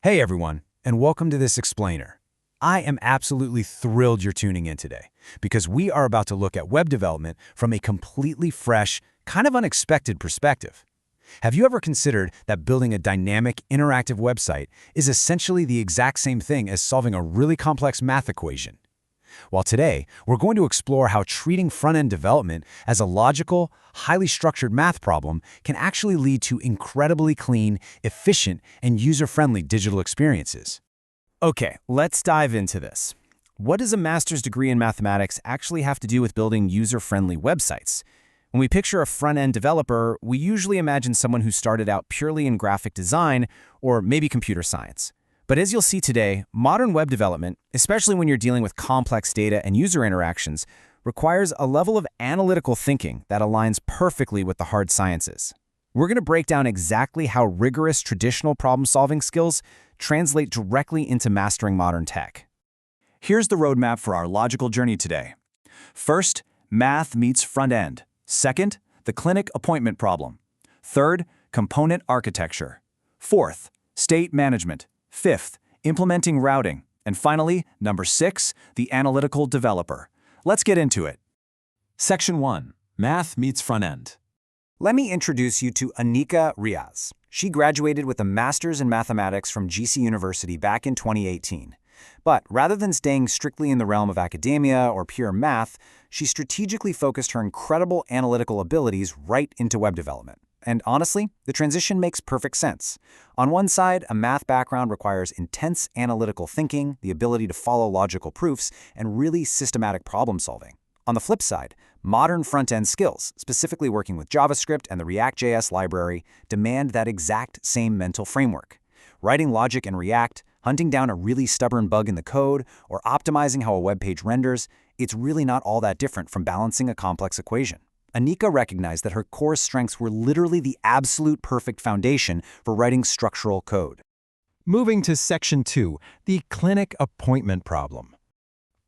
Hey everyone, and welcome to this explainer. I am absolutely thrilled you're tuning in today because we are about to look at web development from a completely fresh, kind of unexpected perspective. Have you ever considered that building a dynamic, interactive website is essentially the exact same thing as solving a really complex math equation? Well, today, we're going to explore how treating front-end development as a logical, highly structured math problem can actually lead to incredibly clean, efficient, and user-friendly digital experiences. Okay, let's dive into this. What does a master's degree in mathematics actually have to do with building user-friendly websites? When we picture a front-end developer, we usually imagine someone who started out purely in graphic design or maybe computer science. But as you'll see today, modern web development, especially when you're dealing with complex data and user interactions, requires a level of analytical thinking that aligns perfectly with the hard sciences. We're going to break down exactly how rigorous traditional problem-solving skills translate directly into mastering modern tech. Here's the roadmap for our logical journey today. First, math meets front-end. Second, the clinic appointment problem. Third, component architecture. Fourth, state management. Fifth, implementing routing. And finally, number 6, the analytical developer. Let's get into it. Section 1. Math meets front-end. Let me introduce you to Anika Riaz. She graduated with a master's in mathematics from GC University back in 2018. But rather than staying strictly in the realm of academia or pure math, she strategically focused her incredible analytical abilities right into web development. And honestly, the transition makes perfect sense. On one side, a math background requires intense analytical thinking, the ability to follow logical proofs, and really systematic problem solving. On the flip side, modern front-end skills, specifically working with JavaScript and the React.js library, demand that exact same mental framework. Writing logic in React, hunting down a really stubborn bug in the code, or optimizing how a web page renders, it's really not all that different from balancing a complex equation. Anika recognized that her core strengths were literally the absolute perfect foundation for writing structural code. Moving to Section 2, the clinic appointment problem.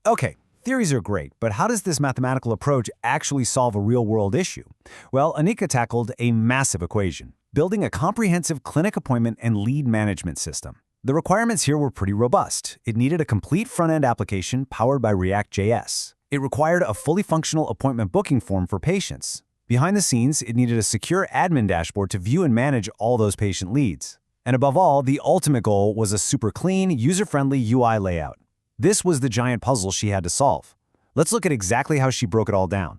Okay, theories are great, but how does this mathematical approach actually solve a real-world issue? Well, Anika tackled a massive equation, building a comprehensive clinic appointment and lead management system. The requirements here were pretty robust. It needed a complete front-end application powered by React.js. It required a fully functional appointment booking form for patients. Behind the scenes, it needed a secure admin dashboard to view and manage all those patient leads. And above all, the ultimate goal was a super clean, user-friendly UI layout. This was the giant puzzle she had to solve. Let's look at exactly how she broke it all down.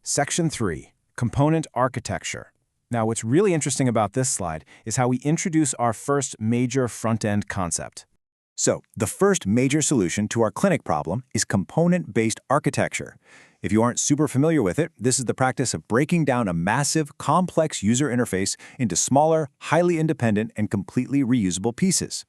Section 3. Component architecture. Now, what's really interesting about this slide is how we introduce our first major front-end concept. So, the first major solution to our clinic problem is component-based architecture. If you aren't super familiar with it, this is the practice of breaking down a massive, complex user interface into smaller, highly independent, and completely reusable pieces.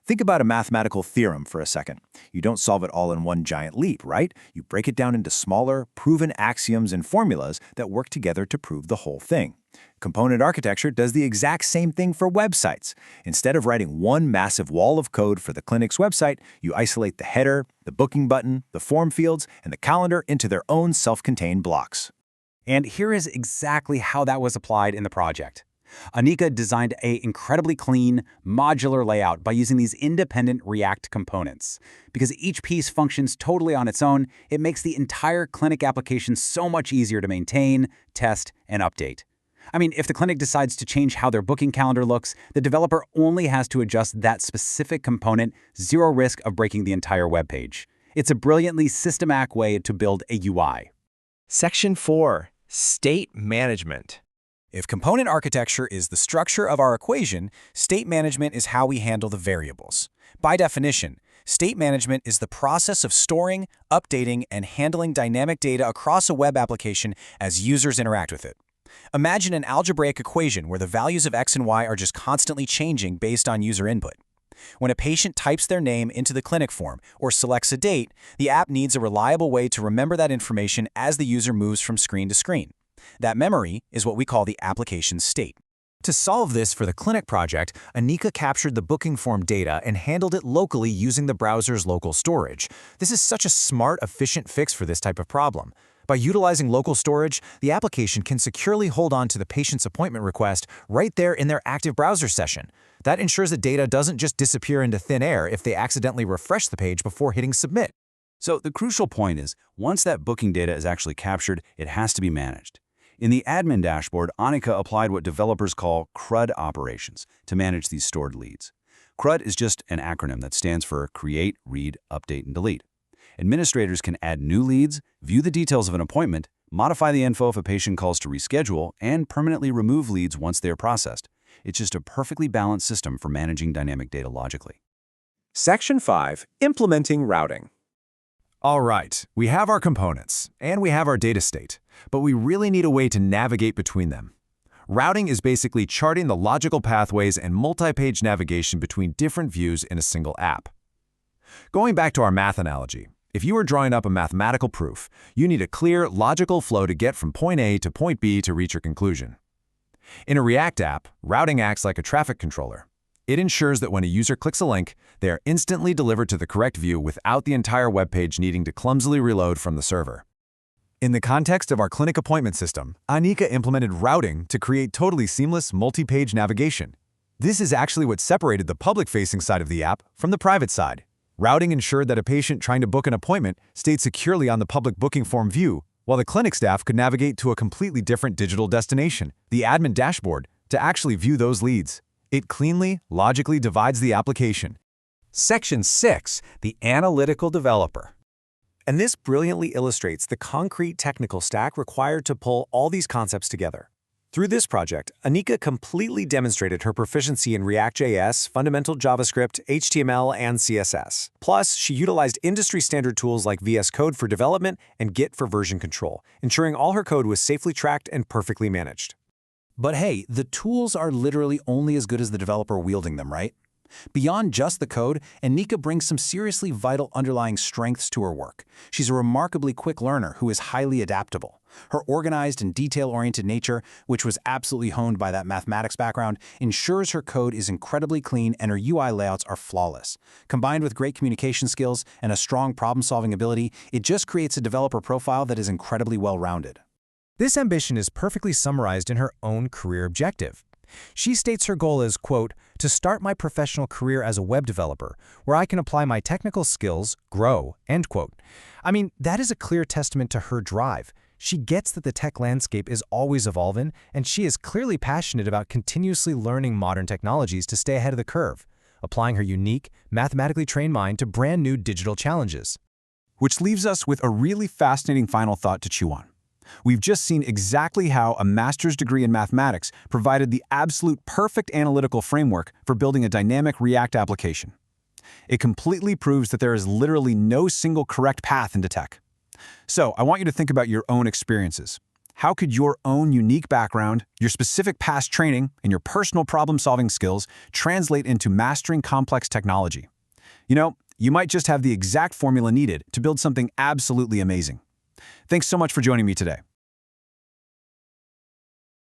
Think about a mathematical theorem for a second. You don't solve it all in one giant leap, right? You break it down into smaller, proven axioms and formulas that work together to prove the whole thing. Component architecture does the exact same thing for websites. Instead of writing one massive wall of code for the clinic's website, you isolate the header, the booking button, the form fields, and the calendar into their own self-contained blocks. And here is exactly how that was applied in the project. Anika designed an incredibly clean, modular layout by using these independent React components. Because each piece functions totally on its own, it makes the entire clinic application so much easier to maintain, test, and update. I mean, if the clinic decides to change how their booking calendar looks, the developer only has to adjust that specific component, zero risk of breaking the entire web page. It's a brilliantly systematic way to build a UI. Section 4. State management. If component architecture is the structure of our equation, state management is how we handle the variables. By definition, state management is the process of storing, updating, and handling dynamic data across a web application as users interact with it. Imagine an algebraic equation where the values of x and y are just constantly changing based on user input. When a patient types their name into the clinic form or selects a date, the app needs a reliable way to remember that information as the user moves from screen to screen. That memory is what we call the application state. To solve this for the clinic project, Anika captured the booking form data and handled it locally using the browser's local storage. This is such a smart, efficient fix for this type of problem. By utilizing local storage, the application can securely hold on to the patient's appointment request right there in their active browser session. That ensures that data doesn't just disappear into thin air if they accidentally refresh the page before hitting submit. So the crucial point is, once that booking data is actually captured, it has to be managed. In the admin dashboard, Annika applied what developers call CRUD operations to manage these stored leads. CRUD is just an acronym that stands for Create, Read, Update, and Delete. Administrators can add new leads, view the details of an appointment, modify the info if a patient calls to reschedule, and permanently remove leads once they are processed. It's just a perfectly balanced system for managing dynamic data logically. Section 5, Implementing Routing. All right, we have our components, and we have our data state, but we really need a way to navigate between them. Routing is basically charting the logical pathways and multi-page navigation between different views in a single app. Going back to our math analogy, if you were drawing up a mathematical proof, you need a clear, logical flow to get from point A to point B to reach your conclusion. In a React app, routing acts like a traffic controller. It ensures that when a user clicks a link, they are instantly delivered to the correct view without the entire web page needing to clumsily reload from the server. In the context of our clinic appointment system, Annika implemented routing to create totally seamless multi-page navigation. This is actually what separated the public-facing side of the app from the private side. Routing ensured that a patient trying to book an appointment stayed securely on the public booking form view, while the clinic staff could navigate to a completely different digital destination, the admin dashboard, to actually view those leads. It cleanly, logically divides the application. Section 6, the analytical developer. And this brilliantly illustrates the concrete technical stack required to pull all these concepts together. Through this project, Annika completely demonstrated her proficiency in React.js, fundamental JavaScript, HTML, and CSS. Plus, she utilized industry-standard tools like VS Code for development and Git for version control, ensuring all her code was safely tracked and perfectly managed. But hey, the tools are literally only as good as the developer wielding them, right? Beyond just the code, Annika brings some seriously vital underlying strengths to her work. She's a remarkably quick learner who is highly adaptable. Her organized and detail-oriented nature, which was absolutely honed by that mathematics background, ensures her code is incredibly clean and her UI layouts are flawless. Combined with great communication skills and a strong problem-solving ability, it just creates a developer profile that is incredibly well-rounded. This ambition is perfectly summarized in her own career objective. She states her goal is, quote, to start my professional career as a web developer, where I can apply my technical skills, grow, end quote. I mean, that is a clear testament to her drive. She gets that the tech landscape is always evolving, and she is clearly passionate about continuously learning modern technologies to stay ahead of the curve, applying her unique, mathematically trained mind to brand new digital challenges. Which leaves us with a really fascinating final thought to chew on. We've just seen exactly how a master's degree in mathematics provided the absolute perfect analytical framework for building a dynamic React application. It completely proves that there is literally no single correct path into tech. So I want you to think about your own experiences. How could your own unique background, your specific past training, and your personal problem-solving skills translate into mastering complex technology? You know, you might just have the exact formula needed to build something absolutely amazing. Thanks so much for joining me today.